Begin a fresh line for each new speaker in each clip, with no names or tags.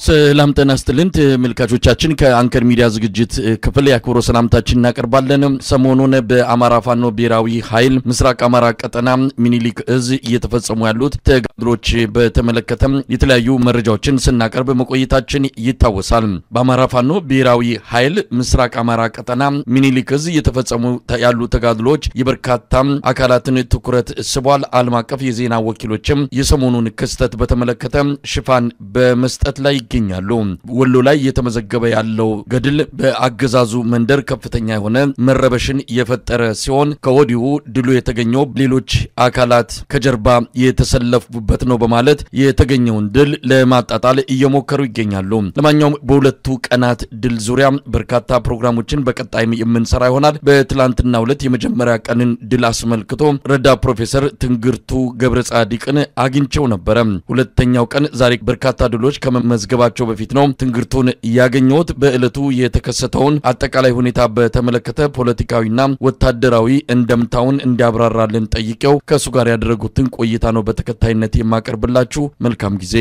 ሰላም ጤና ይስጥልን ተመልካቾቻችን ከአንከር ሚዲያ ዝግጅት ክፍል ያክብሮ ሰላምታችን እናቀርባለን። ሰሞኑን በአማራ ፋኖ ብሔራዊ ኃይል ምስራቅ አማራ ቀጠና ሚኒሊክ እዝ እየተፈጸሙ ያሉት ተጋድሎች በተመለከተ የተለያዩ መረጃዎችን ስናቀርብ መቆየታችን ይታወሳል። በአማራ ፋኖ ብሔራዊ ኃይል ምስራቅ አማራ ቀጠና ሚኒሊክ እዝ እየተፈጸሙ ያሉ ተጋድሎች የበርካታ አካላትን ትኩረት ስቧል። ዓለም አቀፍ የዜና ወኪሎችም የሰሞኑን ክስተት በተመለከተ ሽፋን በመስጠት ላይ ይገኛሉ። ወሎ ላይ የተመዘገበ ያለው ገድል በአገዛዙ መንደር ከፍተኛ የሆነ መረበሽን የፈጠረ ሲሆን ከወዲሁ ድሉ የተገኘው ሌሎች አካላት ከጀርባ የተሰለፉበት ነው በማለት የተገኘውን ድል ለማጣጣል እየሞከሩ ይገኛሉ። ለማንኛውም በሁለቱ ቀናት ድል ዙሪያ በርካታ ፕሮግራሞችን በቀጣይም የምንሰራ ይሆናል። በትላንትናው ዕለት የመጀመሪያ ቀንን ድል አስመልክቶ ረዳት ፕሮፌሰር ትንግርቱ ገብረጻዲቅን አግኝቸው ነበር። ሁለተኛው ቀን ዛሬ በርካታ ድሎች ከመመዝገባቸው በፊት ነው ትንግርቱን ያገኘሁት። በእለቱ የተከሰተውን አጠቃላይ ሁኔታ በተመለከተ ፖለቲካዊና ወታደራዊ እንደምታውን እንዲያብራራልን ጠይቀው ከሱ ጋር ያደረጉትን ቆይታ ነው በተከታይነት የማቀርብላችሁ። መልካም ጊዜ።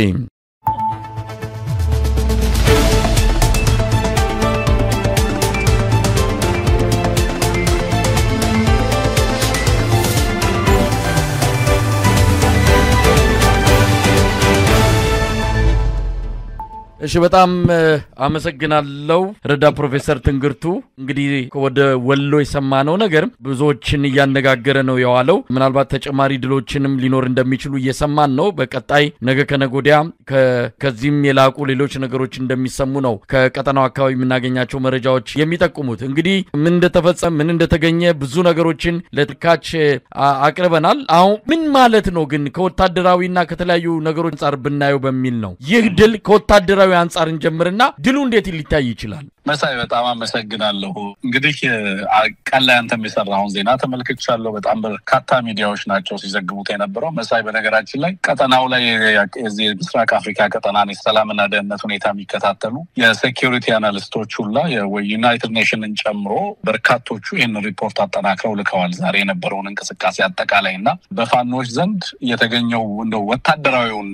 እሺ በጣም አመሰግናለሁ ረዳት ፕሮፌሰር ትንግርቱ። እንግዲህ ወደ ወሎ የሰማነው ነገር ብዙዎችን ያነጋገረ ነው የዋለው። ምናልባት ተጨማሪ ድሎችንም ሊኖር እንደሚችሉ እየሰማን ነው። በቀጣይ ነገ ከነጎዲያ ከዚህም የላቁ ሌሎች ነገሮች እንደሚሰሙ ነው ከቀጠናው አካባቢ የምናገኛቸው መረጃዎች የሚጠቁሙት። እንግዲህ ምን እንደተፈጸመ ምን እንደተገኘ ብዙ ነገሮችን ለትካች አቅርበናል። አሁን ምን ማለት ነው ግን ከወታደራዊና ከተለያዩ ነገሮች አንፃር ብናየው በሚል ነው ይህ ድል ከወታደራዊ አንፃርን ጀምርና ድሉ እንዴት ሊታይ ይችላል?
መሳይ በጣም አመሰግናለሁ። እንግዲህ ቀላይ አንተም የሰራውን ዜና ተመልክቻለሁ። በጣም በርካታ ሚዲያዎች ናቸው ሲዘግቡት የነበረው። መሳይ በነገራችን ላይ ቀጠናው ላይ የዚህ ምስራቅ አፍሪካ ቀጠናን የሰላምና ደህንነት ሁኔታ የሚከታተሉ የሴኩሪቲ አናሊስቶች ሁላ የዩናይትድ ኔሽንን ጨምሮ በርካቶቹ ይህን ሪፖርት አጠናክረው ልከዋል። ዛሬ የነበረውን እንቅስቃሴ አጠቃላይና በፋኖች ዘንድ የተገኘው እንደው ወታደራዊውን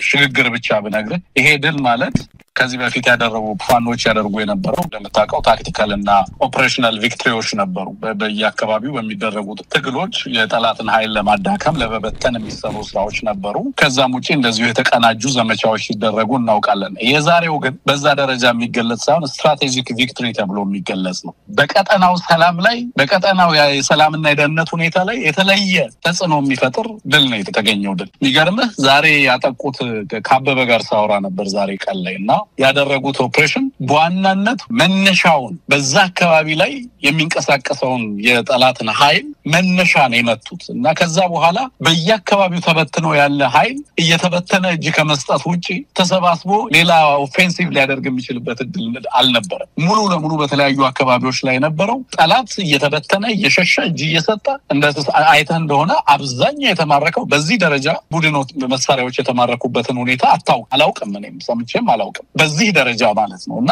ሽግግር ብቻ ብነግርህ ይሄ ድል ማለት ከዚህ በፊት ያደረጉ ፋኖች ያደርጉ የነበረው እንደምታውቀው ታክቲካል እና ኦፕሬሽናል ቪክትሪዎች ነበሩ። በየአካባቢው በሚደረጉት ትግሎች የጠላትን ኃይል ለማዳከም ለበበተን የሚሰሩ ስራዎች ነበሩ። ከዛም ውጪ እንደዚሁ የተቀናጁ ዘመቻዎች ሲደረጉ እናውቃለን። የዛሬው ግን በዛ ደረጃ የሚገለጽ ሳይሆን ስትራቴጂክ ቪክትሪ ተብሎ የሚገለጽ ነው። በቀጠናው ሰላም ላይ በቀጠናው የሰላምና የደህንነት ሁኔታ ላይ የተለየ ተጽዕኖ የሚፈጥር ድል ነው የተገኘው ድል። የሚገርምህ ዛሬ ያጠቁት ከአበበ ጋር ሳወራ ነበር ዛሬ ቀን ላይ እና ያደረጉት ኦፕሬሽን በዋናነት መነሻውን በዛ አካባቢ ላይ የሚንቀሳቀሰውን የጠላትን ኃይል መነሻ ነው የመቱት እና ከዛ በኋላ በየአካባቢው ተበትኖ ያለ ኃይል እየተበተነ እጅ ከመስጠት ውጪ ተሰባስቦ ሌላ ኦፌንሲቭ ሊያደርግ የሚችልበት እድል አልነበረም። ሙሉ ለሙሉ በተለያዩ አካባቢዎች ላይ ነበረው ጠላት እየተበተነ እየሸሸ እጅ እየሰጠ አይተህ እንደሆነ አብዛኛው የተማረከው በዚህ ደረጃ ቡድኖች መሳሪያዎች የተማረኩበትን ሁኔታ አላውቅም። እኔም ሰምቼም አላውቅም በዚህ ደረጃ ማለት ነው። እና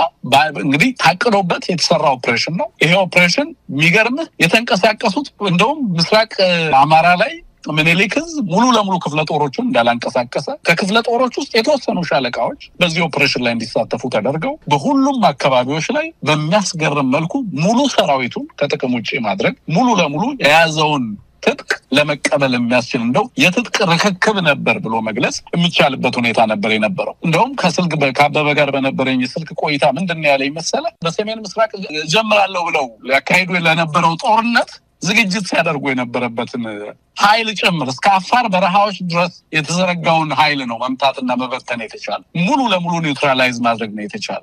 እንግዲህ ታቅዶበት የተሰራ ኦፕሬሽን ነው ይሄ ኦፕሬሽን። የሚገርምህ የተንቀሳቀሱት እንደውም ምስራቅ አማራ ላይ ሚኒሊክ እዝ ሙሉ ለሙሉ ክፍለ ጦሮቹን እንዳላንቀሳቀሰ ከክፍለ ጦሮች ውስጥ የተወሰኑ ሻለቃዎች በዚህ ኦፕሬሽን ላይ እንዲሳተፉ ተደርገው በሁሉም አካባቢዎች ላይ በሚያስገርም መልኩ ሙሉ ሰራዊቱን ከጥቅም ውጪ ማድረግ ሙሉ ለሙሉ የያዘውን ትጥቅ ለመቀበል የሚያስችል እንደው የትጥቅ ርክክብ ነበር ብሎ መግለጽ የሚቻልበት ሁኔታ ነበር የነበረው። እንደውም ከስልክ ከአበበ ጋር በነበረኝ ስልክ ቆይታ ምንድነው ያለኝ መሰለህ? በሰሜን ምስራቅ ጀምራለሁ ብለው ያካሄዱ ለነበረው ጦርነት ዝግጅት ሲያደርጉ የነበረበትን ኃይል ጭምር እስከ አፋር በረሃዎች ድረስ የተዘረጋውን ኃይል ነው መምታትና መበተን የተቻለ ሙሉ ለሙሉ ኒውትራላይዝ ማድረግ ነው የተቻለ።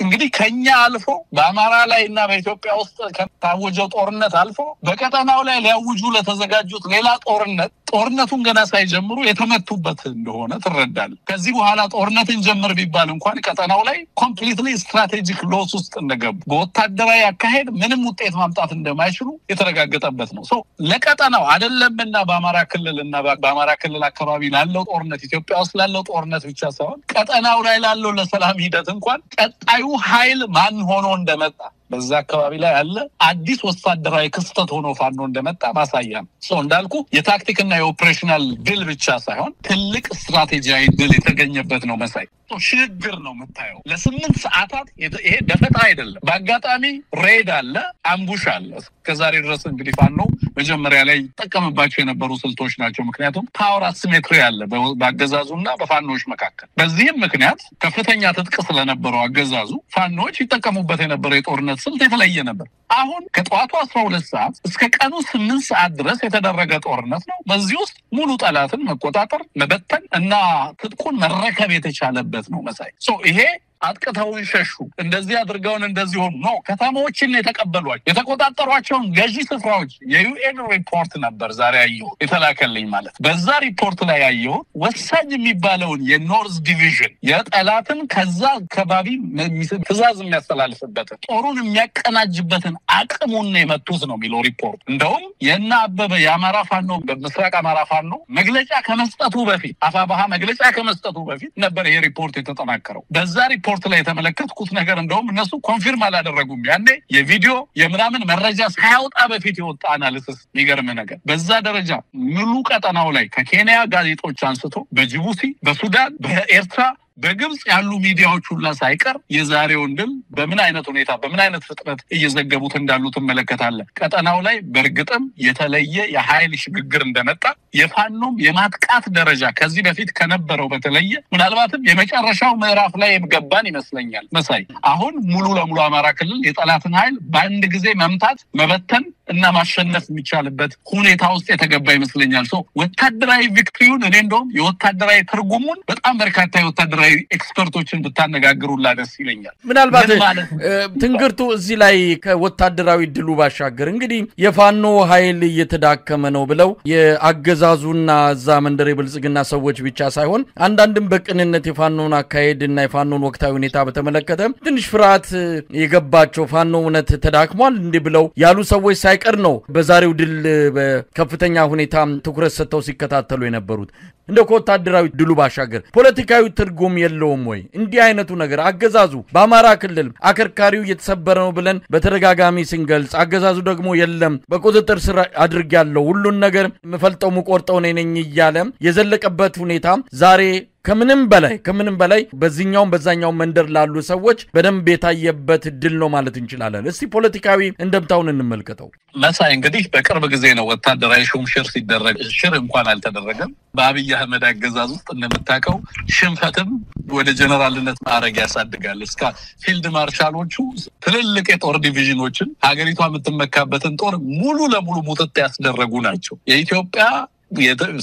እንግዲህ ከኛ አልፎ በአማራ ላይ እና በኢትዮጵያ ውስጥ ከታወጀው ጦርነት አልፎ በቀጠናው ላይ ሊያውጁ ለተዘጋጁት ሌላ ጦርነቱን ገና ሳይጀምሩ የተመቱበት እንደሆነ ትረዳለህ። ከዚህ በኋላ ጦርነትን ጀምር ቢባል እንኳን ቀጠናው ላይ ኮምፕሊትሊ ስትራቴጂክ ሎስ ውስጥ እንደገቡ በወታደራዊ አካሄድ ምንም ውጤት ማምጣት እንደማይችሉ የተረጋገጠበት ነው። ለቀጠናው አይደለም እና በአማራ ክልል አካባቢ ላለው ጦርነት ኢትዮጵያ ውስጥ ላለው ጦርነት ብቻ ሳይሆን ቀጠናው ላይ ላለው ለሰላም ሂደት እንኳን ቀጣዩ ኃይል ማን ሆኖ እንደመጣ በዛ አካባቢ ላይ አለ አዲስ ወታደራዊ ክስተት ሆኖ ፋኖ እንደመጣ ማሳያ ነው። እንዳልኩ የታክቲክና የኦፕሬሽናል ድል ብቻ ሳይሆን ትልቅ ስትራቴጂያዊ ድል የተገኘበት ነው መሳይ። ሽግግር ነው የምታየው ለ8 ሰዓታት። ይሄ ደፈጣ አይደለም። በአጋጣሚ ሬድ አለ፣ አምቡሽ አለ። ከዛሬ ድረስ እንግዲህ ፋኖ መጀመሪያ ላይ ተጠቀመባቸው የነበሩ ስልቶች ናቸው። ምክንያቱም ፓወር አሲሜትሪ አለ በአገዛዙና በፋኖዎች መካከል። በዚህም ምክንያት ከፍተኛ ትጥቅ ስለነበረው አገዛዙ ፋኖዎች ይጠቀሙበት የነበረው የጦርነት ስልት የተለየ ነበር። አሁን ከጠዋቱ 12 ሰዓት እስከ ቀኑ 8 ሰዓት ድረስ የተደረገ ጦርነት ነው። በዚህ ውስጥ ሙሉ ጠላትን መቆጣጠር፣ መበተን እና ትጥቁን መረከብ የተቻለበት ነው መሳይ። ይሄ አጥቅተውን ሸሹ እንደዚህ አድርገውን እንደዚህ ሆኑ ነው ከተሞችን የተቀበሏቸው የተቆጣጠሯቸውን ገዢ ስፍራዎች የዩኤን ሪፖርት ነበር ዛሬ ያየው የተላከልኝ ማለት። በዛ ሪፖርት ላይ ያየው ወሳኝ የሚባለውን የኖርዝ ዲቪዥን የጠላትን ከዛ ከባቢ ትዕዛዝ የሚያስተላልፍበት ጦሩን የሚያቀናጅበትን አቅሙን የመቱት ነው የሚለው ሪፖርት። እንደውም የና አበበ የአማራ ፋኖ በምስራቅ አማራ ፋኖ መግለጫ ከመስጠቱ በፊት አፋባሃ መግለጫ ከመስጠቱ በፊት ነበር ይሄ ሪፖርት የተጠናከረው። በዛ ሪፖርት ላይ የተመለከትኩት ነገር እንደውም እነሱ ኮንፊርም አላደረጉም። ያኔ የቪዲዮ የምናምን መረጃ ሳይወጣ በፊት የወጣ አናሊሲስ የሚገርም ነገር። በዛ ደረጃ ሙሉ ቀጠናው ላይ ከኬንያ ጋዜጦች አንስቶ በጅቡቲ፣ በሱዳን፣ በኤርትራ፣ በግብጽ ያሉ ሚዲያዎች ሁሉ ሳይቀር የዛሬውን ድል በምን አይነት ሁኔታ በምን አይነት ፍጥነት እየዘገቡት እንዳሉ ተመለከታለህ። ቀጠናው ላይ በርግጥም የተለየ የኃይል ሽግግር እንደመጣ የፋኖም የማጥቃት ደረጃ ከዚህ በፊት ከነበረው በተለየ ምናልባትም የመጨረሻው ምዕራፍ ላይ የገባን ይመስለኛል መሳይ። አሁን ሙሉ ለሙሉ አማራ ክልል የጠላትን ኃይል በአንድ ጊዜ መምታት፣ መበተን እና ማሸነፍ የሚቻልበት ሁኔታ ውስጥ የተገባ ይመስለኛል። ወታደራዊ ቪክትሪውን እኔ እንደውም የወታደራዊ ትርጉሙን በጣም በርካታ የወታደራዊ ኤክስፐርቶችን ብታነጋግሩላ ደስ ይለኛል።
ምናልባት ትንግርቱ እዚህ ላይ ከወታደራዊ ድሉ ባሻገር እንግዲህ የፋኖ ኃይል እየተዳከመ ነው ብለው የአገዛዙና እዛ መንደር የብልጽግና ሰዎች ብቻ ሳይሆን አንዳንድም በቅንነት የፋኖን አካሄድና የፋኖን ወቅታዊ ሁኔታ በተመለከተ ትንሽ ፍርሃት የገባቸው ፋኖ እውነት ተዳክሟል እንዴ ብለው ያሉ ሰዎች ሳይቀር ነው በዛሬው ድል በከፍተኛ ሁኔታ ትኩረት ሰጥተው ሲከታተሉ የነበሩት። እንደው ከወታደራዊ ድሉ ባሻገር ፖለቲካዊ ትርጉም የለውም ወይ? እንዲህ አይነቱ ነገር አገዛዙ በአማራ ክልል አከርካሪው እየተሰበረ ነው ብለን በተደጋጋሚ ስንገልጽ አገዛዙ ደግሞ የለም በቁጥጥር ስር አድርጋለሁ ሁሉን ነገር መፈልጠው መቆርጠው ነኝ እያለ የዘለቀበት ሁኔታ ዛሬ ከምንም በላይ በዚህኛው በዛኛው መንደር ላሉ ሰዎች በደንብ የታየበት ድል ነው ማለት እንችላለን። እስቲ ፖለቲካዊ እንደምታውን እንመልከተው
መሳይ። እንግዲህ በቅርብ ጊዜ ነው ወታደራዊ ሹምሽር ሲደረግ ሽር እንኳን አልተደረገም። በአብይ አህመድ አገዛዝ ውስጥ እንደምታውቀው ሽንፈትም ወደ ጀነራልነት ማዕረግ ያሳድጋል። እስከ ፊልድ ማርሻሎቹ ትልልቅ የጦር ዲቪዥኖችን ሀገሪቷ የምትመካበትን ጦር ሙሉ ለሙሉ ሙጥጥ ያስደረጉ ናቸው። የኢትዮጵያ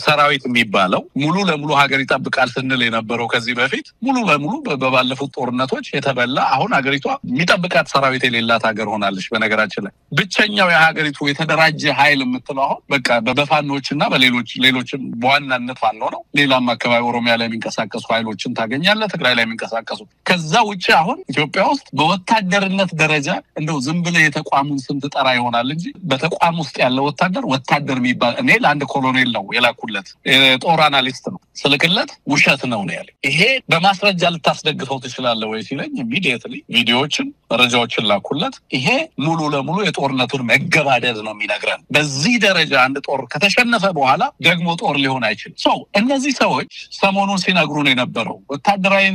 ሰራዊት የሚባለው ሙሉ ለሙሉ ሀገር ይጠብቃል ስንል የነበረው ከዚህ በፊት ሙሉ ለሙሉ በባለፉት ጦርነቶች የተበላ አሁን ሀገሪቷ የሚጠብቃት ሰራዊት የሌላት ሀገር ሆናለች። በነገራችን ላይ ብቸኛው የሀገሪቱ የተደራጀ ኃይል የምትለው አሁን በቃ በፋኖችና በሌሎችም በዋናነት ፋኖ ነው። ሌላም አካባቢ ኦሮሚያ ላይ የሚንቀሳቀሱ ኃይሎችን ታገኛለህ፣ ትግራይ ላይ የሚንቀሳቀሱ። ከዛ ውጭ አሁን ኢትዮጵያ ውስጥ በወታደርነት ደረጃ እንደው ዝም ብለህ የተቋሙን ስም ትጠራ ይሆናል እንጂ በተቋም ውስጥ ያለ ወታደር የሚባል እኔ ለአንድ ኮሎኔል ነው የላኩለት ጦር አናሊስት ነው ስልክለት ውሸት ነው ያለ። ይሄ በማስረጃ ልታስደግፈው ትችላለህ ወይ ሲለኝ ኢሚዲየትሊ ቪዲዮዎችን መረጃዎችን ላኩለት። ይሄ ሙሉ ለሙሉ የጦርነቱን መገባደድ ነው የሚነግረን። በዚህ ደረጃ አንድ ጦር ከተሸነፈ በኋላ ደግሞ ጦር ሊሆን አይችልም። እነዚህ ሰዎች ሰሞኑን ሲነግሩን የነበረው ወታደራዊ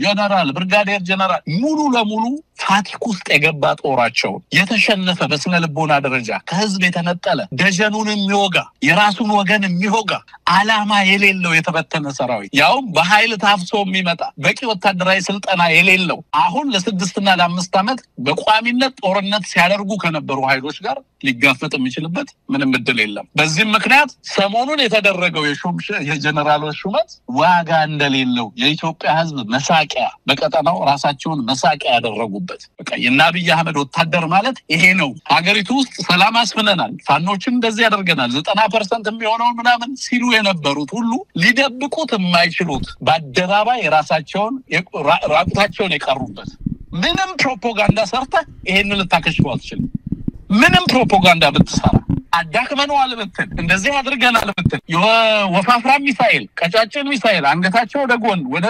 ጀነራል ብርጋዴር ጀነራል ሙሉ ለሙሉ ፋቲክ ውስጥ የገባ ጦራቸው የተሸነፈ በስነ ልቦና ደረጃ ከህዝብ የተነጠለ ደጀኑን የሚወጋ የራሱን ወገን የሚወጋ አላማ የሌለው የተበተነ ሰራዊት ያውም በኃይል ታፍሶ የሚመጣ በቂ ወታደራዊ ስልጠና የሌለው አሁን ለ6 እና ለ5 ዓመት በቋሚነት ጦርነት ሲያደርጉ ከነበሩ ኃይሎች ጋር ሊጋፈጥ የሚችልበት ምንም እድል የለም። በዚህ ምክንያት ሰሞኑን የተደረገው የጀነራሎች ሹመት ዋጋ እንደሌለው የኢትዮጵያ ህዝብ መሳቂያ በቀጠናው ራሳቸውን መሳቂያ ያደረጉበት በቃ የአብይ አህመድ ወታደር ማለት ይሄ ነው። ሀገሪቱ ውስጥ ሰላም አስፍነናል፣ ፋኖችን እንደዚህ ያደርገናል 90% የሚሆነው ምናምን ሲሉ የነበሩት ሁሉ ሊደብቁት የማይችሉት በአደባባይ ራሳቸውን ራቁታቸውን የቀሩበት ምንም ፕሮፓጋንዳ ሰርተ ይሄንን ልታከሽፈው አትችልም። ምንም ፕሮፓጋንዳ ብትሰራ አዳክመነዋል ብትል እንደዚህ አድርገናል ብትል የወፋፍራም ሚሳኤል ቀጫጭን ሚሳኤል አንገታቸው ወደ ጎን ወደ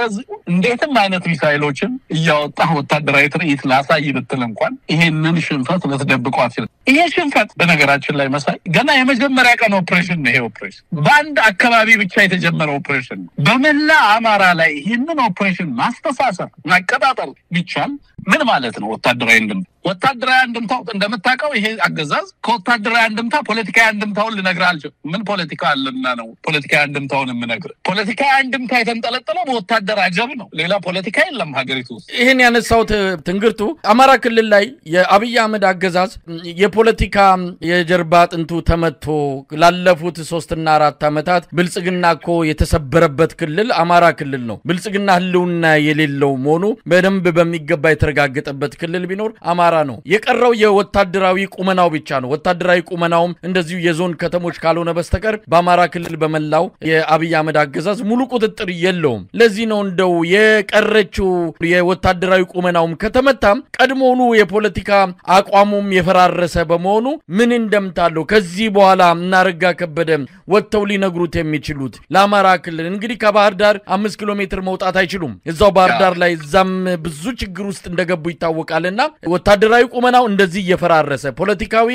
እንዴትም አይነት ሚሳኤሎችን እያወጣ ወታደራዊ ትርኢት ላሳይ ብትል እንኳን ይሄንን ሽንፈት ልትደብቀው አትችልም። ይሄ ሽንፈት በነገራችን ላይ መሳይ ገና የመጀመሪያ ቀን ኦፕሬሽን ነው። ይሄ ኦፕሬሽን በአንድ አካባቢ ብቻ የተጀመረ ኦፕሬሽን ነው። በመላ አማራ ላይ ይሄንን ኦፕሬሽን ማስተሳሰር ማቀጣጠል ቢቻል ምን ማለት ነው? ወታደራዊ አንድምታው እንደምታውቀው ይሄ አገዛዝ ከወታደራዊ አንድምታ ፖለቲካዊ አንድምታውን ልነግርህ አልችልም። ምን ፖለቲካ አለና ነው ፖለቲካዊ አንድምታውን የምነግርህ? ፖለቲካዊ አንድምታ የተንጠለጠለው በወታደር አጀብ ነው። ሌላ ፖለቲካ የለም ሀገሪቱ ውስጥ።
ይሄን ያነሳው ትንግርቱ አማራ ክልል ላይ የአብይ አህመድ አገዛዝ የፖለቲካ የጀርባ አጥንቱ ተመቶ ላለፉት 3 እና 4 ዓመታት ብልጽግና እኮ የተሰበረበት ክልል አማራ ክልል ነው። ብልጽግና ህልውና የሌለው መሆኑ በደንብ በሚገባ የተረጋገጠበት ክልል ቢኖር አማራ ነው። የቀረው የወታደራዊ ቁመናው ብቻ ነው። ወታደራዊ ቁመናውም እንደዚሁ የዞን ከተሞች ካልሆነ በስተቀር በአማራ ክልል በመላው የአብይ አህመድ አገዛዝ ሙሉ ቁጥጥር የለውም። ለዚህ ነው እንደው የቀረችው የወታደራዊ ቁመናውም ከተመታም ቀድሞውኑ የፖለቲካ አቋሙም የፈራረሰ በመሆኑ ምን እንደምታለው ከዚህ በኋላ እናረጋ ከበደ ወጥተው ሊነግሩት የሚችሉት ለአማራ ክልል እንግዲህ ከባህር ዳር 5 ኪሎ ሜትር መውጣት አይችሉም። እዛው ባህር ዳር ላይ እዛም ብዙ ችግር ውስጥ እንደገቡ ይታወቃልና ወታደራዊ ቁመናው እንደዚህ እየፈራረሰ ፖለቲካዊ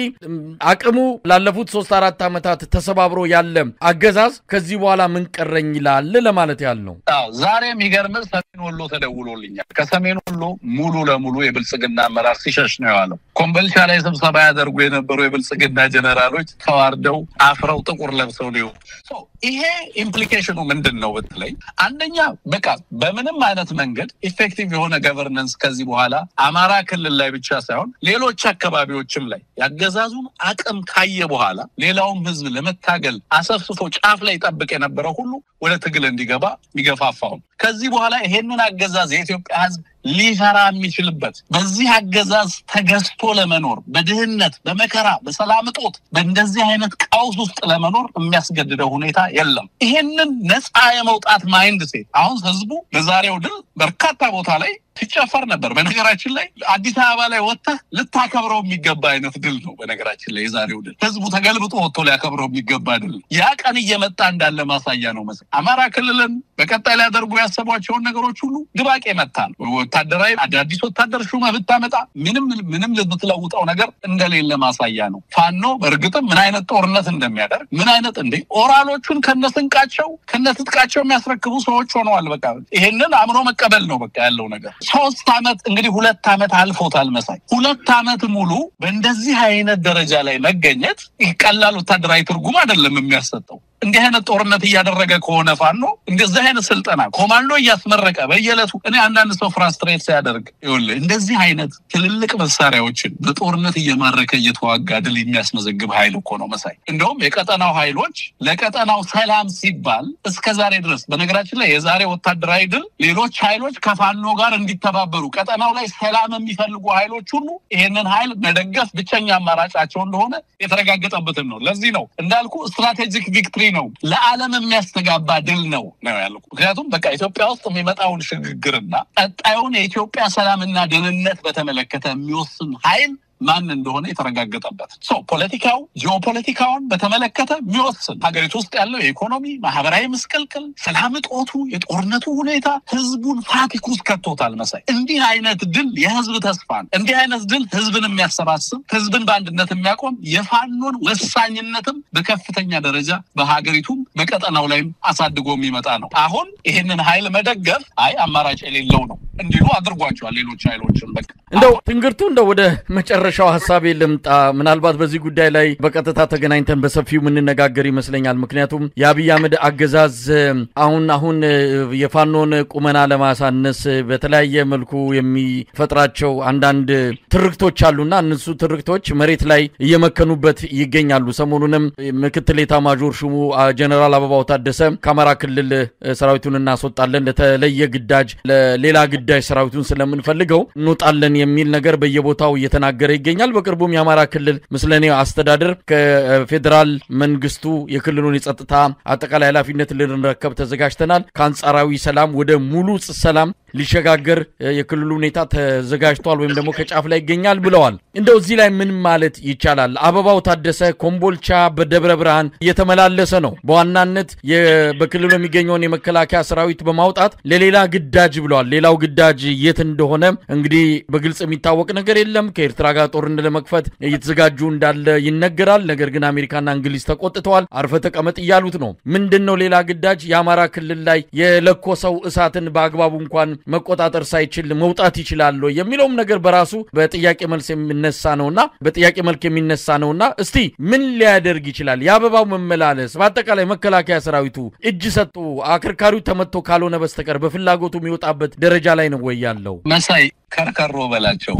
አቅሙ ላለፉት 3-4 ዓመታት ተሰባብሮ ያለ አገዛዝ ከዚህ በኋላ ምን ቀረኝ ይላል ለማለት ያለው።
ዛሬ የሚገርምህ ሰሜን ወሎ ተደውሎልኛል። ከሰሜን ወሎ ሙሉ ለሙሉ የብልጽግና አመራር ሲሸሽ ነው ያለው። ኮምቦልቻ ላይ ስብሰባ ያደርጉ የነበሩ የብልጽግና ጀነራሎች ተዋርደው አፍረው ጥቁር ለብሰው ነው። ይሄ ኢምፕሊኬሽኑ ምንድነው ብትለኝ፣ አንደኛ በቃ በምንም አይነት መንገድ ኢፌክቲቭ የሆነ ገቨርነንስ ከዚህ በኋላ አማራ ክልል ላይ ብቻ ሳይሆን ሌሎች አካባቢዎችም ላይ ያገዛዙን አቅም ካየ በኋላ ሌላውም ህዝብ ለመታገል አሰፍስፎ ጫፍ ላይ ጠብቅ የነበረው ሁሉ ወደ ትግል እንዲገባ የሚገፋፋው ከዚህ በኋላ ይሄንን አገዛዝ የኢትዮጵያ ህዝብ ሊፈራ የሚችልበት በዚህ አገዛዝ ተገዝቶ ለመኖር በድህነት በመከራ በሰላም እጦት በእንደዚህ አይነት ቀውስ ውስጥ ለመኖር የሚያስገድደው ሁኔታ የለም። ይሄንን ነፃ የመውጣት ማይንድ ሴት አሁን ህዝቡ በዛሬው ድል በርካታ ቦታ ላይ ሲጨፈር ነበር። በነገራችን ላይ አዲስ አበባ ላይ ወጥተህ ልታከብረው የሚገባ አይነት ድል ነው። በነገራችን ላይ የዛሬው ድል ህዝቡ ተገልብጦ ወጥቶ ሊያከብረው የሚገባ ድል ነው። ያ ቀን እየመጣ እንዳለ ማሳያ ነው። አማራ ክልልን በቀጣይ ሊያደርጉ ያሰቧቸውን ነገሮች ሁሉ ድባቅ የመታል ወታደራዊ አዳዲስ ወታደር ሹመህ ብታመጣ ምንም ልትለውጠው ነገር እንደሌለ ማሳያ ነው። ፋኖ በእርግጥም ምን አይነት ጦርነት እንደሚያደርግ ምን አይነት ኦራሎቹን ከነስንቃቸው ከነትጥቃቸው የሚያስረክቡ ሰዎች ሆነዋል። በቃ ይሄንን አምሮ መቀበል ነው በቃ ያለው ነገር። 3 ዓመት እንግዲህ 2 ዓመት አልፎታል መሳይ 2 ዓመት ሙሉ በእንደዚህ አይነት ደረጃ ላይ መገኘት ቀላል ወታደራዊ ትርጉም አይደለም የሚያሰጠው። እንዲህ አይነት ጦርነት እያደረገ ከሆነ ፋኖ እንደዚህ አይነት ስልጠና ኮማንዶ እያስመረቀ በየለቱ እኔ አንዳንድ ሰው ፍራስትሬት ሲያደርግ ይኸውልህ እንደዚህ አይነት ትልልቅ መሳሪያዎችን በጦርነት እየማረከ እየተዋጋ ድል የሚያስመዘግብ ኃይል እኮ ነው መሳይ። እንደውም የቀጠናው ኃይሎች ለቀጠናው ሰላም ሲባል እስከዛሬ ድረስ በነገራችን ላይ የዛሬ ወታደራዊ ድል ሌሎች ኃይሎች ከፋኖ ጋር እንዲተባበሩ ቀጠናው ላይ ሰላም የሚፈልጉ ኃይሎች ሁሉ ይሄንን ኃይል መደገፍ ብቸኛ አማራጫቸው እንደሆነ የተረጋገጠበት ነው። ለዚህ ነው እንዳልኩ ስትራቴጂክ ቪክትሪ ነው ለዓለም የሚያስተጋባ ድል ነው ያለው። ምክንያቱም በቃ ኢትዮጵያ ውስጥ የሚመጣውን ሽግግርና ቀጣዩን የኢትዮጵያ ሰላምና ደህንነት በተመለከተ የሚወስን ኃይል ማን እንደሆነ የተረጋገጠበት ፖለቲካው ጂኦፖለቲካውን በተመለከተ የሚወስን ሀገሪቱ ውስጥ ያለው የኢኮኖሚ ማህበራዊ መስቀልቅል ሰላም እጦቱ የጦርነቱ ሁኔታ ህዝቡን ፋቲክ ውስጥ ከቶታል መሳይ። እንዲህ አይነት ድል የህዝብ ተስፋ ነው። እንዲህ አይነት ድል ህዝብን የሚያሰባስብ ህዝብን በአንድነት የሚያቆም የፋኖን ወሳኝነትም በከፍተኛ ደረጃ በሀገሪቱም በቀጠናው ላይም አሳድጎ የሚመጣ ነው። አሁን ይሄንን ኃይል መደገፍ አማራጭ የሌለው ነው እንዲሉ አድርጓቸዋል ሌሎች ኃይሎችን። በቃ
እንደው ትንግርቱ እንደው ወደ መጨረሻው ሐሳቤ ልምጣ። ምናልባት በዚህ ጉዳይ ላይ በቀጥታ ተገናኝተን በሰፊው የምንነጋገር ይመስለኛል። ምክንያቱም የአብይ አህመድ አገዛዝ አሁን የፋኖን ቁመና ለማሳነስ በተለያየ መልኩ የሚፈጥራቸው አንዳንድ ትርክቶች አሉና እነሱ ትርክቶች መሬት ላይ እየመከኑበት ይገኛሉ። ሰሞኑንም ምክትል ኤታማዦር ሹሙ ጀነራል አበባው ታደሰ ከአማራ ክልል ሰራዊቱን እናስወጣለን ለተለየ ግዳጅ ለሌላ ግዳጅ ግዳጅ ሰራዊቱን ስለምንፈልገው እንወጣለን የሚል ነገር በየቦታው እየተናገረ ይገኛል። በቅርቡም የአማራ ክልል ምስለኔ አስተዳደር ከፌደራል መንግስቱ የክልሉን የጸጥታ አጠቃላይ ኃላፊነት ልንረከብ ተዘጋጅተናል፣ ከአንጻራዊ ሰላም ወደ ሙሉ ሰላም ሊሸጋገር የክልሉ ሁኔታ ተዘጋጅቷል ወይም ደግሞ ከጫፍ ላይ ይገኛል ብለዋል። እንደው እዚህ ላይ ምን ማለት ይቻላል? አበባው ታደሰ ኮምቦልቻ በደብረ ብርሃን እየተመላለሰ ነው። በዋናነት በክልሉ የሚገኘውን የመከላከያ ሰራዊት በማውጣት ለሌላ ግዳጅ ብለዋል። ሌላው ግዳጅ የት እንደሆነ እንግዲህ በግልጽ የሚታወቅ ነገር የለም። ከኤርትራ ጋር ጦርነት ለመክፈት እየተዘጋጁ እንዳለ ይነገራል። ነገር ግን አሜሪካና እንግሊዝ ተቆጥተዋል። አርፈ ተቀመጥ እያሉት ነው። ምንድነው ሌላ ግዳጅ? የአማራ ክልል ላይ የለኮሰው እሳትን በአግባቡ እንኳን መቆጣጠር ሳይችል መውጣት ይችላል የሚለውም ነገር በራሱ በጥያቄ መልስ የሚነሳ ነውና እስቲ ምን ሊያደርግ ይችላል? የአበባው መመላለስ በአጠቃላይ መከላከያ ሰራዊቱ እጅ ሰጥቶ አከርካሪው ተመቶ ካልሆነ በስተቀር በፍላጎቱ የሚወጣበት ደረጃ ላይ ነው ወይ ያለው?
መሳይ ከርከሮ በላቸው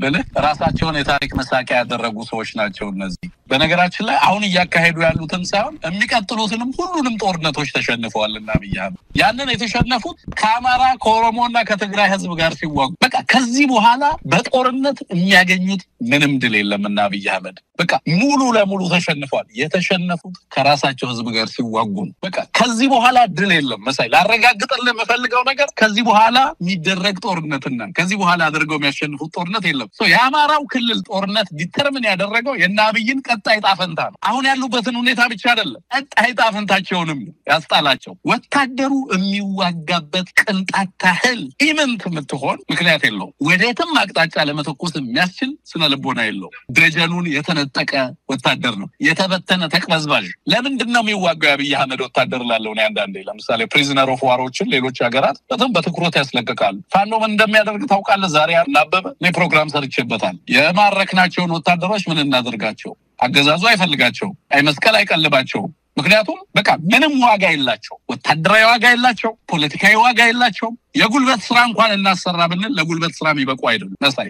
በለ ራሳቸውን የታሪክ መሳቂያ ያደረጉ ሰዎች ናቸው እነዚህ። በነገራችን ላይ አሁን እያካሄዱ ያሉትን ሳይሆን የሚቀጥሉትንም ሁሉንም ጦርነቶች ተሸንፈዋልና ብያለሁ። ያንን የተሸነፉት ከአማራ ከኦሮሞና ከትግራይ ህዝብ ጋር ሲዋጉ በቃ ከዚህ በኋላ በጦርነት የሚያገኙት ምንም ድል የለምና ብያለሁ። በቃ ሙሉ ለሙሉ ተሸንፈዋል። የተሸነፉት ከራሳቸው ህዝብ ጋር ሲዋጉ በቃ ከዚህ በኋላ ድል የለም። መሳይ ላረጋግጥልህ የምፈልገው ነገር ከዚህ በኋላ የሚደረግ ጦርነትና ከዚህ በኋላ አድርገው የሚያሸንፉት ጦርነት የለም። የአማራው ክልል ጦርነት ዲተርሚን ያደረገው የናብይን ቀጣይ ጣፈንታ ነው። አሁን ያሉበትን ሁኔታ ብቻ አይደለም ቀጣይ ጣፈንታቸውንም ያስጣላቸው። ወታደሩ የሚዋጋበት ቅንጣት ታህል ኢምንት የምትሆን ምክንያት የለው። ወዴትም አቅጣጫ ለመተኮስ የሚያስችል ስነ ልቦና የለው። ደጀኑን የተነጠቀ ወታደር ነው። የተበተነ ተቅበዝባዥ። ለምንድን ነው የሚዋጋው የአብይ አህመድ ወታደር ላለው ነው? አንዳንዴ ለምሳሌ ፕሪዝነር ኦፍ ዋሮችን ሌሎች ሀገራት በጣም በትኩረት ያስለቀቃሉ። ፋኖ ምን እንደሚያደርግ ታውቃለህ? ዛሬ አናበበ ነው ፕሮግራም ሰርቼበታል። የማረክናቸውን ወታደሮች ምን እናደርጋቸው? አገዛዙ አይፈልጋቸው፣ አይመስቀል አይቀልባቸው። ምክንያቱም በቃ ምንም ዋጋ የላቸው። ወታደራዊ ዋጋ የላቸው፣ ፖለቲካዊ ዋጋ የላቸው። የጉልበት ስራ እንኳን እናሰራ ብንል ለጉልበት ስራ የሚበቁ አይደሉም። መሳይ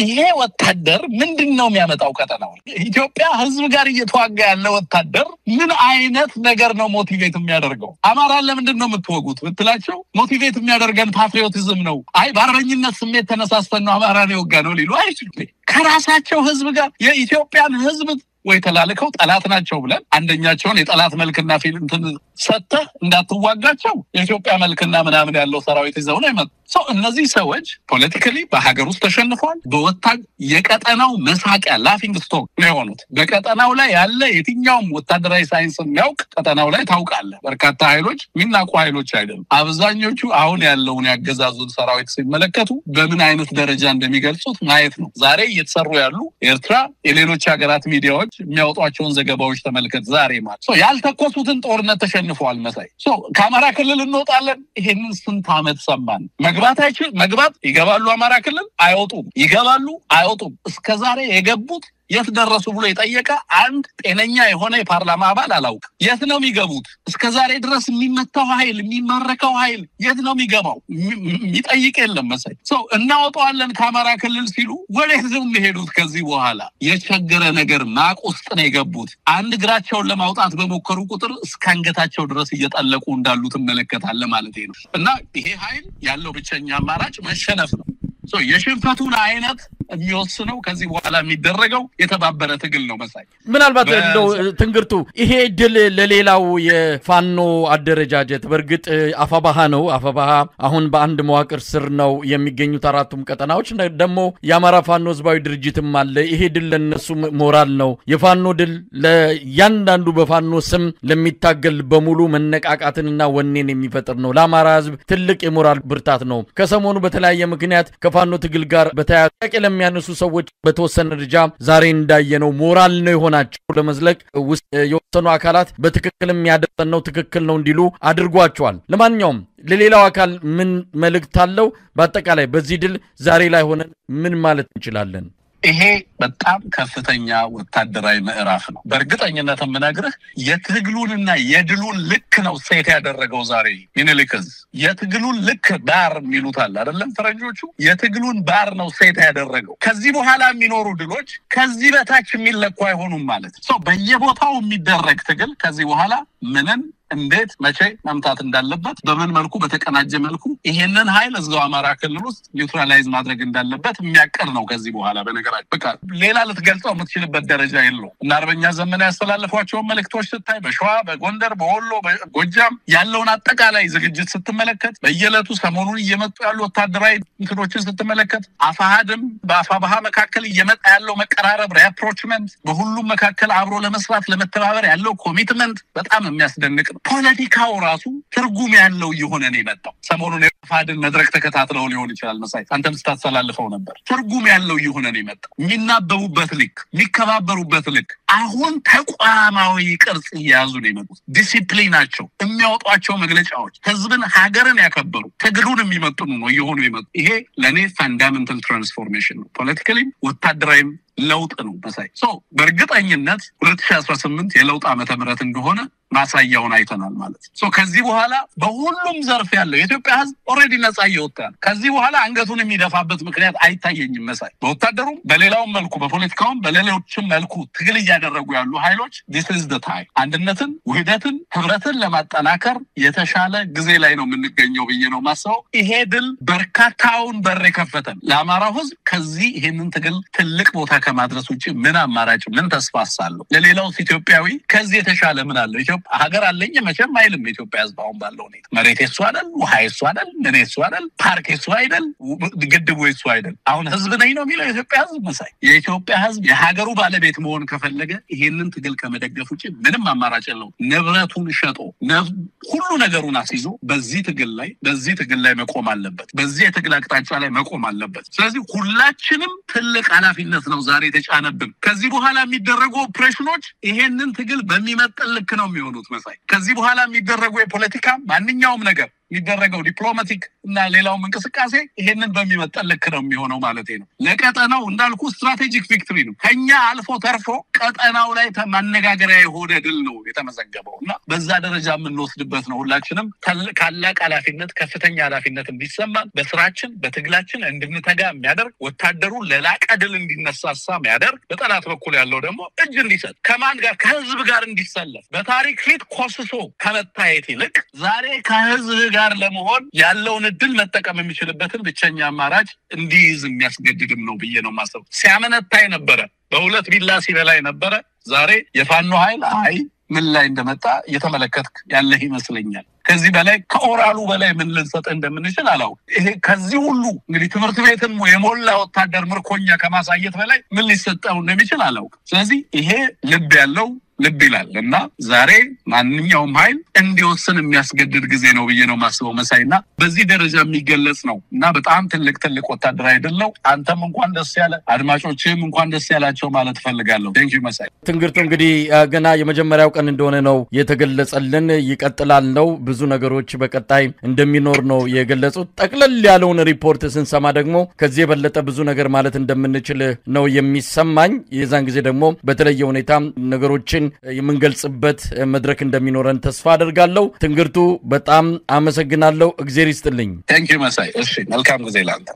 ይሄ ወታደር ምንድነው የሚያመጣው? ቀጠናው ኢትዮጵያ ህዝብ ጋር እየተዋጋ ያለ ወታደር ምን አይነት ነገር ነው ሞቲቬት የሚያደርገው? አማራን ለምንድን ነው የምትወጉት ብትላቸው ሞቲቬት የሚያደርገን ፓትሪዮቲዝም ነው። አይ በአርበኝነት ስሜት ተነሳስተን ነው አማራን የወጋ ነው ሊሉ አይችሉም። ከራሳቸው ህዝብ ጋር የኢትዮጵያን ህዝብ ወይ ተላልከው ጠላት ናቸው ብለን አንደኛቸውን የጠላት መልክና ፊልም ሰጥተህ እንዳትዋጋቸው የኢትዮጵያ መልክና ምናምን ያለው ሰራዊት ይዘው ነው የመጡት። እነዚህ ሰዎች ፖለቲካሊ በሀገር ውስጥ ተሸንፈዋል። በወታደር የቀጠናው መሳቂያ ላፊንግ ስቶክ ነው የሆኑት። በቀጠናው ላይ ያለ የትኛውም ወታደራዊ ሳይንስ የሚያውቅ ቀጠናው ላይ ታውቃለህ። በርካታ ኃይሎች የሚናቁ ኃይሎች አይደሉም። አብዛኞቹ አሁን ያለውን ያገዛዙን ሰራዊት ሲመለከቱ በምን አይነት ደረጃ እንደሚገልጹት ማየት ነው። ዛሬ እየተሰሩ ያሉ ኤርትራ የሌሎች ሀገራት ሚዲያዎች የሚያወጧቸውን ዘገባዎች ተመልከት። ዛሬ ማለት ያልተኮሱትን ጦርነት ተሸንፈዋል። መሳይ ከአማራ ክልል እንወጣለን። ይሄንን ስንት ዓመት ሰማን። መግባት ይገባሉ። አማራ ክልል አይወጡም፣ ይገባሉ አይወጡም። እስከዛሬ የገቡት የት ደረሱ ብሎ የጠየቀ አንድ ጤነኛ የሆነ የፓርላማ አባል አላውቅ። የት ነው የሚገቡት? እስከዛሬ ድረስ የሚመታው ኃይል የሚማረከው ኃይል የት ነው የሚገባው? የሚጠይቅ የለም። መሳይ እናወጣዋለን ከአማራ ክልል ሲሉ ወዴት ነው የሚሄዱት? ከዚህ በኋላ የቸገረ ነገር ማቅ ውስጥ ነው የገቡት። አንድ እግራቸውን ለማውጣት በሞከሩ ቁጥር እስከ አንገታቸው ድረስ እየጠለቁ እንዳሉ ትመለከታለህ ማለት ነው። እና ይሄ ኃይል ያለው ብቸኛ አማራጭ መሸነፍ ነው። የሽንፈቱን አይነት የሚወስነው ከዚህ በኋላ የሚደረገው የተባበረ ትግል ነው። መሳይ
ምናልባት እንደው ትንግርቱ ይሄ ድል ለሌላው የፋኖ አደረጃጀት በርግጥ አፋባሃ ነው። አፋባሃ አሁን በአንድ መዋቅር ስር ነው የሚገኙት አራቱም ቀጠናዎች። ደግሞ የአማራ ፋኖ ህዝባዊ ድርጅትም አለ። ይሄ ድል ለነሱ ሞራል ነው። የፋኖ ድል ለያንዳንዱ በፋኖ ስም ለሚታገል በሙሉ መነቃቃትንና ወኔን የሚፈጥር ነው። ለአማራ ህዝብ ትልቅ የሞራል ብርታት ነው። ከሰሞኑ በተለያየ ምክንያት ከፋኖ ትግል ጋር በተያያዘ ለሚያነሱ ሰዎች በተወሰነ ደረጃ ዛሬ እንዳየነው ሞራል ነው የሆናቸው። ለመዝለቅ ውስጥ የወሰኑ አካላት በትክክልም ያደረሰነው ትክክል ነው እንዲሉ አድርጓቸዋል። ለማንኛውም ለሌላው አካል ምን መልእክት አለው? በአጠቃላይ በዚህ ድል ዛሬ ላይ ሆነን ምን ማለት እንችላለን?
ይሄ በጣም ከፍተኛ ወታደራዊ ምዕራፍ ነው። በእርግጠኝነት የምነግርህ የትግሉንና የድሉን ልክ ነው ሴት ያደረገው ዛሬ ሚኒሊክስ። የትግሉን ልክ ባር የሚሉታል አይደለም ፈረንጆቹ። የትግሉን ባር ነው ሴት ያደረገው። ከዚህ በኋላ የሚኖሩ ድሎች ከዚህ በታች የሚለኩ አይሆኑም ማለት ነው። በየቦታው የሚደረግ ትግል ከዚህ በኋላ ምንም እንዴት መቼ መምታት እንዳለበት በምን መልኩ በተቀናጀ መልኩ ይሄንን ኃይል እዛው አማራ ክልል ውስጥ ኒውትራላይዝ ማድረግ እንዳለበት የሚያቀር ነው ከዚህ በኋላ በነገራችን በቃ ሌላ ልትገልጸው የምትችልበት ደረጃ የለው እና አርበኛ ዘመነ ያስተላለፏቸው መልእክቶች ስታይ በሸዋ በጎንደር በወሎ በጎጃም ያለውን አጠቃላይ ዝግጅት ስትመለከት በየለቱ ሰሞኑን እየመጡ ያሉ ወታደራዊ እንትኖችን ስትመለከት አፋሃድም በአፋባሃ መካከል እየመጣ ያለው መቀራረብ ሪአፕሮችመንት በሁሉም መካከል አብሮ ለመስራት ለመተባበር ያለው ኮሚትመንት በጣም የሚያስደንቅ ነው ፖለቲካው ራሱ ትርጉም ያለው ይሆነ ነው የመጣው ሰሞኑን የአፋሃድን መድረክ ተከታትለው ሊሆን ይችላል መሳይ አንተም ስታስተላልፈው ነበር ትርጉም ያለው ይሆነ ነው የመጣው የሚናበቡበት ልክ የሚከባበሩበት ልክ አሁን ተቋማዊ ቅርጽ ያዙ ነው የመጡት ዲሲፕሊናቸው የሚያወጧቸው መግለጫዎች ህዝብን ሀገርን ያከበሩ ትግሉን የሚመጥኑ ነው ይሆኑ የመጡ ይሄ ለኔ ፈንዳሜንታል ትራንስፎርሜሽን ነው ፖለቲካሊ ወታደራዊ ለውጥ ነው መሳይ በእርግጠኝነት 2018 የለውጥ ዓመተ ምህረት እንደሆነ ማሳያውን አይተናል ማለት ከዚህ በኋላ በሁሉም ዘርፍ ያለው የኢትዮጵያ ህዝብ ኦሬዲ ነፃ እየወጣ ከዚህ በኋላ አንገቱን የሚደፋበት ምክንያት አይታየኝም መሳይ በወታደሩም በሌላው መልኩ በፖለቲካውም በሌሎችም መልኩ ትግል ያደረጉ ያሉ ኃይሎች this is the time አንድነትን ውህደትን ህብረትን ለማጠናከር የተሻለ ጊዜ ላይ ነው የምንገኘው ብዬ ነው ማሰው ይሄ ድል በርካታውን በር ከፈተን ለአማራው ህዝብ ከዚህ ይሄንን ትግል ትልቅ ቦታ ከማድረስ ውጪ ምን አማራጭ ምን ተስፋሳለሁ ለሌላው ኢትዮጵያዊ ከዚህ የተሻለ ምን አለ ኢትዮጵያ ሀገር አለኝ መቼም አይልም ኢትዮጵያ ህዝብ አሁን ባለው ሁኔታ መሬት እሱ አይደል ውሃ እሱ አይደል ምን እሱ አይደል ፓርክ እሱ አይደል ግድቡ እሱ አይደል አሁን ህዝብ ነኝ ነው የሚለው ኢትዮጵያ ህዝብ መሳይ የኢትዮጵያ ህዝብ የሀገሩ ባለቤት መሆን ከፈለገ ይሄንን ትግል ከመደገፍ ውጪ ምንም አማራጭ የለውም ንብረቱን ሸጦ ሁሉ ነገሩን አስይዞ በዚህ ትግል ላይ መቆም አለበት በዚህ የትግል አቅጣጫ ላይ መቆም አለበት ስለዚህ ሁላችንም ትልቅ ኃላፊነት ነው ዛሬ ተጫነብን ከዚህ በኋላ የሚደረጉ ኦፕሬሽኖች ይሄንን ትግል በሚመጥን ልክ ነው የሚሆኑት መሳይ ከዚህ በኋላ የሚደረጉ የፖለቲካ ማንኛውም ነገር የሚደረገው ዲፕሎማቲክ እና ሌላው እንቅስቃሴ ይሄንን በሚመጣ ልክ ነው የሚሆነው ማለት ነው ለቀጠናው እንዳልኩ ስትራቴጂክ ቪክቶሪ ነው ከኛ አልፎ ተርፎ ቀጠናው ላይ ማነጋገሪያ የሆነ ድል ነው የተመዘገበውና በዛ ደረጃ የምንወስድበት ነው ሁላችንም ታላቅ ኃላፊነት ከፍተኛ ኃላፊነት እንዲሰማን በስራችን በትግላችን እንድንተጋ የሚያደርግ ወታደሩ ለላቀ ድል እንዲነሳሳ የሚያደርግ በጠላት በኩል ያለው ደግሞ እጅ እንዲሰጥ ከማን ጋር ከህዝብ ጋር እንዲሰለፍ በታሪክ ፊት ኮስሶ ከመታየት ይልቅ ዛሬ ከህዝብ ጋር ለመሆን ያለውን እድል መጠቀም የሚችልበትን ብቸኛ አማራጭ እንዲይዝ የሚያስገድድም ነው ብዬ ነው ማሰብ ሲያመነታይ ነበር በሁለት ቢላ ሲበላይ ነበር ዛሬ የፋኖ ኃይል ምን ላይ እንደመጣ እየተመለከትክ ያለህ ይመስለኛል ከዚህ በላይ ከኦራሉ በላይ ምን ልንሰጥ እንደምንችል አላው ይሄ ከዚህ ሁሉ እንግዲህ ትምህርት ቤትም የሞላ ወታደር ምርኮኛ ከማሳየት በላይ ምን ሊሰጠው እንደሚችል አላው ስለዚህ ይሄ ልብ ያለው ልብ ይላልና ዛሬ ማንኛውም ኃይል እንዲወስን የሚያስገድድ ጊዜ ነው ብዬ ነው ማስበው መሳይና በዚህ ደረጃ የሚገለጽ ነውና በጣም ትልቅ ወታደራዊ አይደል ነው አንተም እንኳን ደስ ያለ አድማጮችም እንኳን ደስ ያላቸው ማለት ፈልጋለሁ ቴንክ ዩ መሳይ
ትንግርቱ እንግዲህ ገና የመጀመሪያው ቀን እንደሆነ ነው የተገለጸልን ይቀጥላል ነው ብዙ ነገሮች በቀጣይ እንደሚኖር ነው የገለጹት ጠቅለል ያለውን ሪፖርት ስንሰማ ደግሞ ከዚህ የበለጠ ብዙ ነገር ማለት እንደምንችል ነው የሚሰማኝ የዛን ጊዜ ደግሞ በተለየ ሁኔታ ነገሮችን የምንገልጽበት መድረክ እንደሚኖረን ተስፋ አደርጋለሁ ትንግርቱ በጣም አመሰግናለሁ እግዚአብሔር ይስጥልኝ
ቴንክ ዩ መሳይ እሺ መልካም ጊዜ ላንተ